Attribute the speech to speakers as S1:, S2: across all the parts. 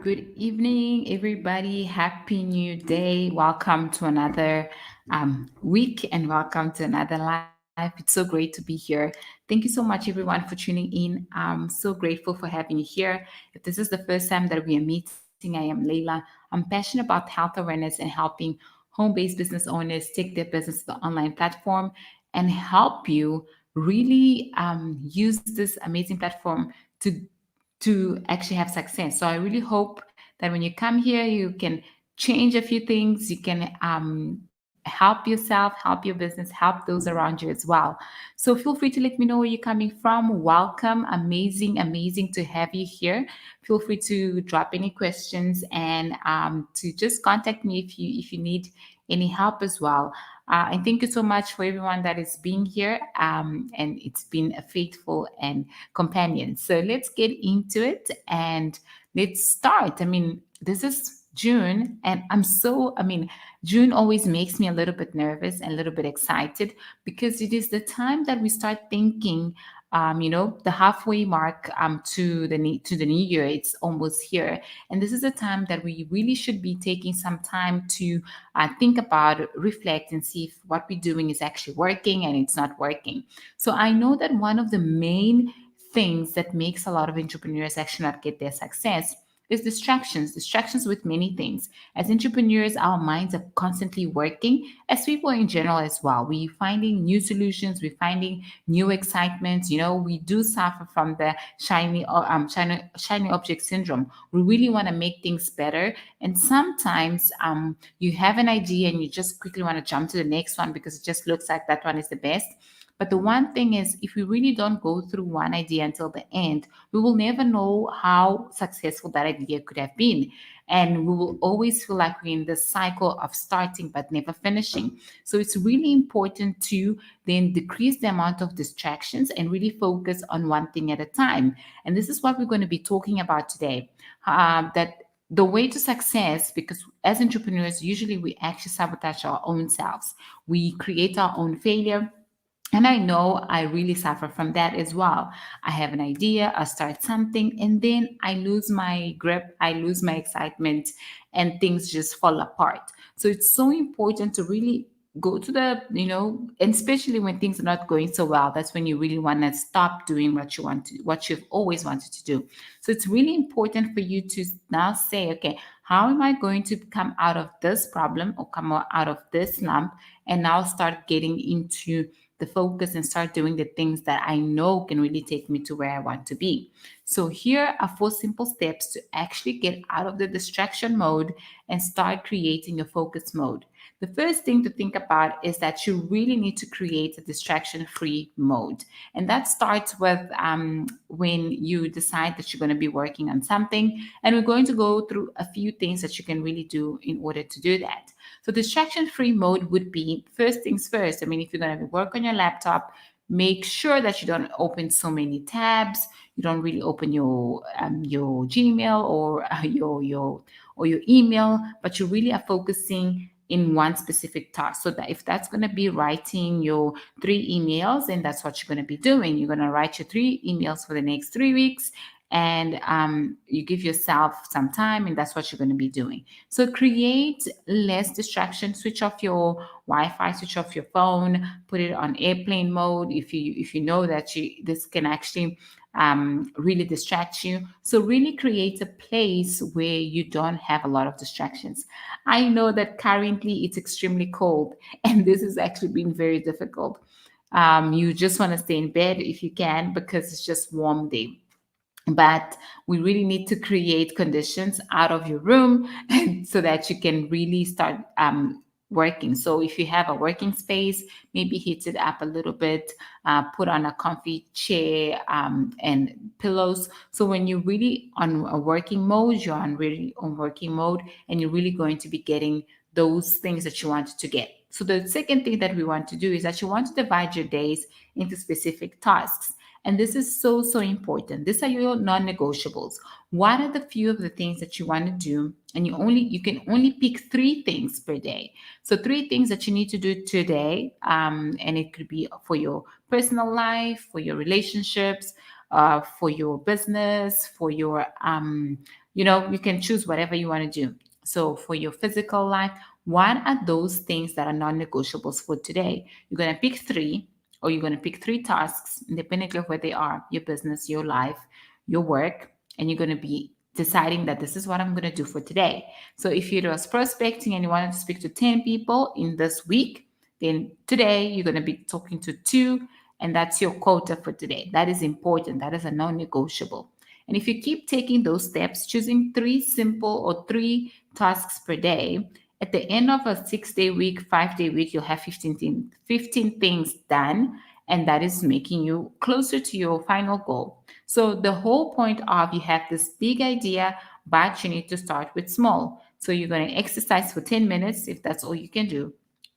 S1: Good evening, everybody. Happy new day. Welcome to another week and welcome to another life. It's so great to be here. Thank you so much, everyone, for tuning in. I'm so grateful for having you here. If this is the first time that we are meeting, I am Layla. I'm passionate about health awareness and helping home based business owners take their business to the online platform and help you really use this amazing platform to actually have success. So I really hope that when you come here, you can change a few things. You can help yourself, help your business, help those around you as well. So feel free to let me know where you're coming from. Welcome, amazing to have you here. Feel free to drop any questions and to just contact me if you need any help as well. And thank you so much for everyone that is being here. And it's been a faithful and companion. So let's get into it and let's start. I mean, this is June, and June always makes me a little bit nervous and a little bit excited because it is the time that we start thinking. The halfway mark to the new year. It's almost here, and this is a time that we really should be taking some time to think about, reflect, and see if what we're doing is actually working and it's not working. So I know that one of the main things that makes a lot of entrepreneurs actually not get their success is distractions with many things. As entrepreneurs, our minds are constantly working, as people in general as well. We're finding new solutions, we're finding new excitements. We do suffer from the shiny object syndrome. We really want to make things better, and sometimes you have an idea and you just quickly want to jump to the next one because it just looks like that one is the best. But the one thing is, if we really don't go through one idea until the end, we will never know how successful that idea could have been. And we will always feel like we're in this cycle of starting but never finishing. So it's really important to then decrease the amount of distractions and really focus on one thing at a time. And this is what we're going to be talking about today. That the way to success, because as entrepreneurs, usually we actually sabotage our own selves. We create our own failure, and I know I really suffer from that as well. I have an idea, I start something, and then I lose my grip, I lose my excitement, and things just fall apart. So it's so important to really go to and especially when things are not going so well, that's when you really want to stop doing what you've always wanted to do. So it's really important for you to now say, okay, how am I going to come out of this problem or come out of this slump and now start getting into the focus and start doing the things that I know can really take me to where I want to be. So, here are 4 simple steps to actually get out of the distraction mode and start creating a focus mode. The first thing to think about is that you really need to create a distraction free mode. And that starts with when you decide that you're going to be working on something. And we're going to go through a few things that you can really do in order to do that. So distraction free mode would be first things first. I mean, if you're going to work on your laptop, make sure that you don't open so many tabs. You don't really open your Gmail or your email, but you really are focusing in one specific task. So that if that's going to be writing your 3 emails, then that's what you're going to be doing. You're going to write your 3 emails for the next 3 weeks, and you give yourself some time, and that's what you're going to be doing. So create less distraction. Switch off your Wi-Fi, switch off your phone, put it on airplane mode if you know that this can actually really distract you. So really create a place where you don't have a lot of distractions. I know that currently it's extremely cold, and this has actually been very difficult. You just want to stay in bed if you can because it's just warm day, but we really need to create conditions out of your room so that you can really start working. So if you have a working space, maybe heat it up a little bit, put on a comfy chair and pillows. So when you're really on a working mode, you're on really on working mode, and you're really going to be getting those things that you want to get. So the second thing that we want to do is that you want to divide your days into specific tasks. And this is so important. These are your non-negotiables. What are the few of the things that you want to do? And you can only pick 3 things per day. So 3 things that you need to do today. And it could be for your personal life, for your relationships, for your business, for your you can choose whatever you want to do. So for your physical life, what are those things that are non-negotiables for today? You're going to pick three, or you're going to pick three tasks, independently of where they are: your business, your life, your work, and you're going to be deciding that this is what I'm going to do for today. So if you was prospecting and you wanted to speak to 10 people in this week, then today you're going to be talking to two, and that's your quota for today. That is important. That is a non negotiable. And if you keep taking those steps, choosing three simple or three tasks per day, at the end of a 6-day week, 5-day week, you'll have 15 things done. And that is making you closer to your final goal. So the whole point of you have this big idea, but you need to start with small. So you're going to exercise for 10 minutes if that's all you can do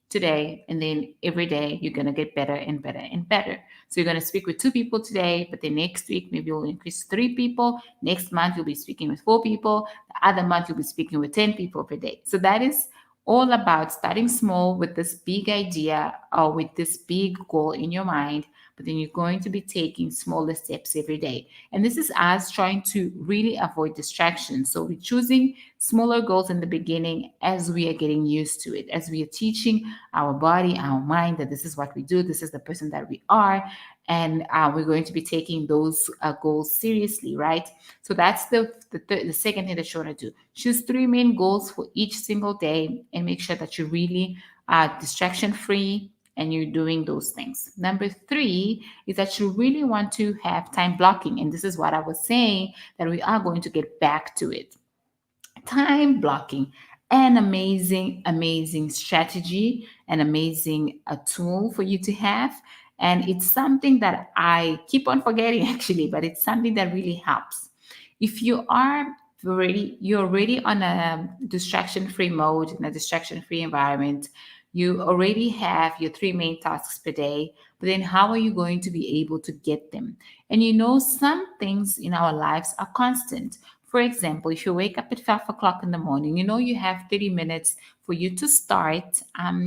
S1: today, and then every day you're going to get better and better and better. So you're going to speak with two people today, but then next week maybe you'll increase 3 people. Next month you'll be speaking with 4 people. The other month you'll be speaking with 10 people per day. So that is all about starting small with this big idea or with this big goal in your mind, but then you're going to be taking smaller steps every day. And this is us trying to really avoid distractions. So we're choosing smaller goals in the beginning as we are getting used to it, as we are teaching our body, our mind that this is what we do, this is the person that we are, and we're going to be taking those goals seriously, right? So that's the second thing that you want to do. Choose three main goals for each single day and make sure that you really are distraction free and you're doing those things. Number three is that you really want to have time blocking. And this is what I was saying, that we are going to get back to it. Time blocking, an amazing strategy, an amazing tool for you to have. And it's something that I keep on forgetting actually, but it's something that really helps. If you're already on a distraction free mode, in a distraction free environment, you already have your three main tasks per day, but then how are you going to be able to get them? And some things in our lives are constant. For example, if you wake up at 5 o'clock in the morning, you have 30 minutes for you to start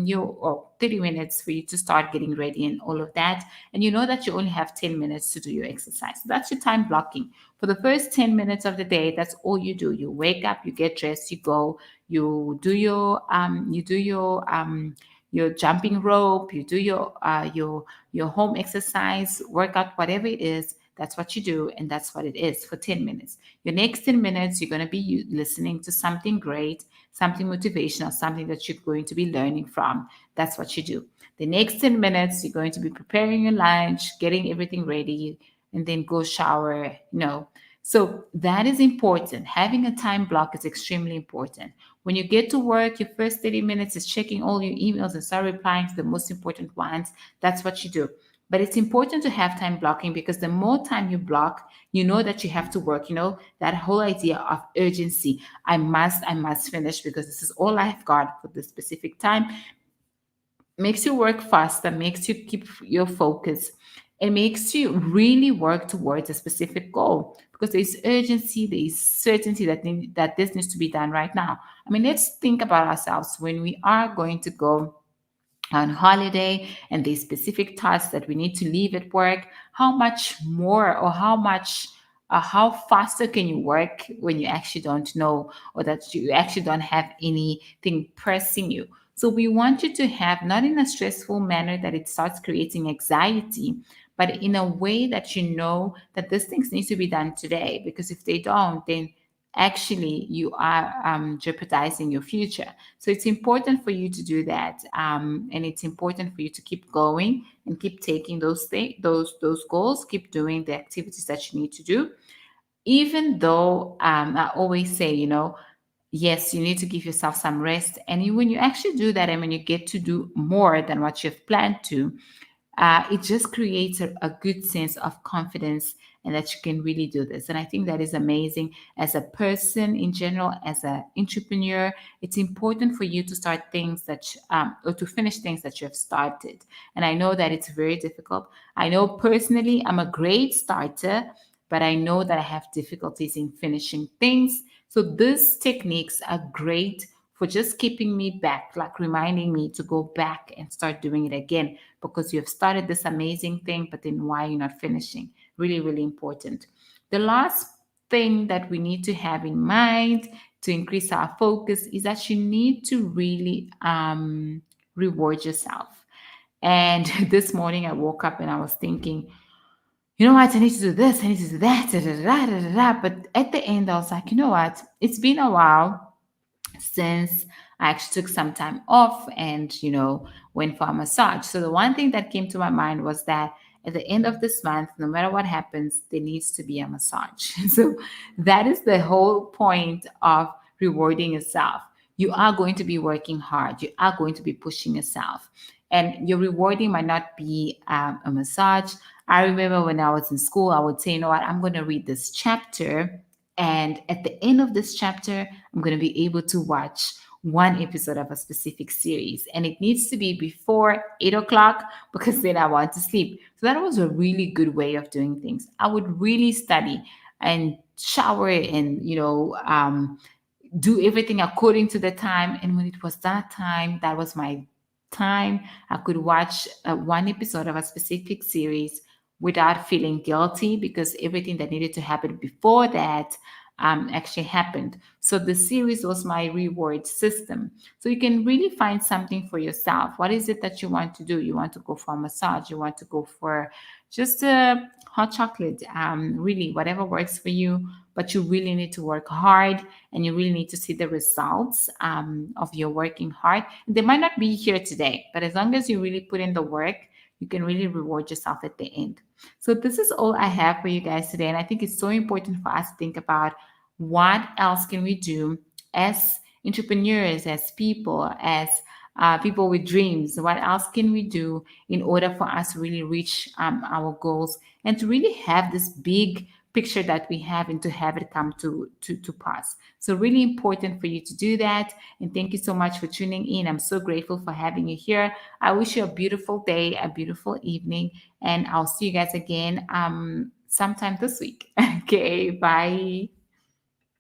S1: your or 30 minutes for you to start getting ready and all of that. And you know that you only have 10 minutes to do your exercise. So that's your time blocking. For the first 10 minutes of the day, that's all you do. You wake up, you get dressed, you go, you do your jumping rope, you do your home exercise, workout, whatever it is. That's what you do, and that's what it is for 10 minutes. Your next 10 minutes, you're going to be listening to something great, something motivational, something that you're going to be learning from. That's what you do. The next 10 minutes, you're going to be preparing your lunch, getting everything ready, and then go shower. So that is important. Having a time block is extremely important. When you get to work, your first 30 minutes is checking all your emails and start replying to the most important ones. That's what you do. But it's important to have time blocking, because the more time you block, you know that you have to work. That whole idea of urgency. I must finish because this is all I've got for this specific time. Makes you work faster, makes you keep your focus. It makes you really work towards a specific goal, because there's urgency, there's certainty that this needs to be done right now. I mean, let's think about ourselves when we are going to go on holiday and the specific tasks that we need to leave at work. How much more, or how faster can you work when you actually don't know, or that you actually don't have anything pressing you? So we want you to have, not in a stressful manner that it starts creating anxiety, but in a way that you know that these things need to be done today, because if they don't, then actually you are jeopardizing your future. So it's important for you to do that, and it's important for you to keep going and keep taking those goals, keep doing the activities that you need to do. Even though I always say, yes, you need to give yourself some rest, and when you actually do that, and when you get to do more than what you've planned to, it just creates a good sense of confidence, and that you can really do this. And I think that is amazing. As a person in general, as an entrepreneur, it's important for you to start things or to finish things that you have started. And I know that it's very difficult. I know personally I'm a great starter, but I know that I have difficulties in finishing things. So these techniques are great for just keeping me back, like reminding me to go back and start doing it again, because you have started this amazing thing, but then why are you not finishing? Really, really important. The last thing that we need to have in mind to increase our focus is that you need to really reward yourself. And this morning I woke up and I was thinking, you know what, I need to do this, I need to do that, da, da, da, da, da, da. But at the end, I was like, you know what, it's been a while since I actually took some time off and, went for a massage. So the one thing that came to my mind was that at the end of this month, no matter what happens, there needs to be a massage. So that is the whole point of rewarding yourself. You are going to be working hard, you are going to be pushing yourself. And your rewarding might not be a massage. I remember when I was in school, I would say, you know what, I'm going to read this chapter. And at the end of this chapter, I'm going to be able to watch one episode of a specific series. And it needs to be before 8 o'clock because then I want to sleep. So that was a really good way of doing things. I would really study and shower and, do everything according to the time. And when it was that time, that was my time. I could watch one episode of a specific series without feeling guilty because everything that needed to happen before that actually happened. So the series was my reward system. So you can really find something for yourself. What is it that you want to do? You want to go for a massage? You want to go for just a hot chocolate? Really, whatever works for you. But you really need to work hard and you really need to see the results of your working hard. They might not be here today, but as long as you really put in the work, you can really reward yourself at the end. So this is all I have for you guys today. And I think it's so important for us to think about what else can we do as entrepreneurs, as people, as people with dreams. What else can we do in order for us to really reach our goals and to really have this big picture that we have and to have it come to pass. So really important for you to do that. And thank you so much for tuning in. I'm so grateful for having you here. I wish you a beautiful day, a beautiful evening, and I'll see you guys again sometime this week. Okay, bye.